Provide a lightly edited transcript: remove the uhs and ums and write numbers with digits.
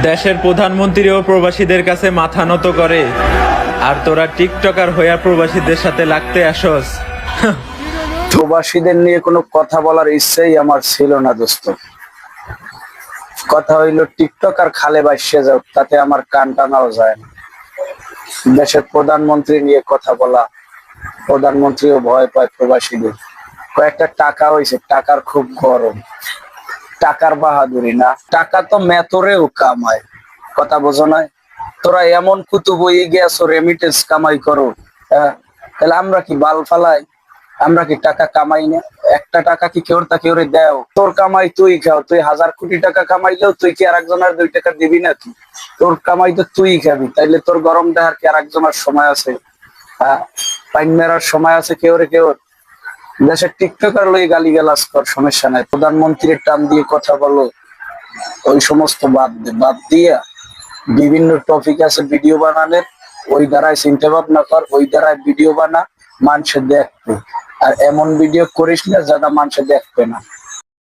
দেশের প্রধানমন্ত্রীও প্রবাসীদের কাছে মাথা নত করে, আর তোরা টিকটকার হইয়া প্রবাসীদের সাথে লাগতে আসস। প্রবাসীদের নিয়ে কোনো কথা বলার ইচ্ছেই আমার ছিল না দোস্ত। কথা হইলো টিকটক আর খালে বাইসে যাও, তাতে আমার কান টানাও যায় না। দেশের প্রধানমন্ত্রী নিয়ে কথা বলা, প্রধানমন্ত্রীও ভয় পায় প্রবাসীদের। কয়েকটা টাকা হয়েছে, টাকার খুব গরম, টাকার বাহাদুরি না। টাকা তো মেতরেও কামায়, কথা বোঝো না? তোরা এমন কুতুব হয়ে গেছো, রেমিটেন্স কামাই করো, হ্যাঁ? তাহলে আমরা কি বাল ফালাই? আমরা কি টাকা কামাই না? একটা টাকা কি কেউ তা কেউ দেও? তোর কামাই তুই খাও। তুই 1000 কোটি টাকা কামাইলেও তুই কি আর একজনের 2 টাকা দিবি নাকি? তোর কামাই তো তুই খাবি। তাইলে তোর গরম দেহার কি আর একজনের সময় আছে? হ্যাঁ, পাইন মেরার সময় আছে কেউ রে কেউ? দেশের টিকটকার লই গালিগালাজ কর, সমস্যা নাই। প্রধানমন্ত্রীর টান দিয়ে কথা বলো, ওই সমস্ত বাদ দিয়া বিভিন্ন টপিক আছে ভিডিও বানানোর, ওই দ্বারাই চিন্তা ভাবনা কর, ওই দ্বারাই ভিডিও বানা, মানুষে দেখবে। আর এমন ভিডিও করিস না যারা মানুষে দেখবে না।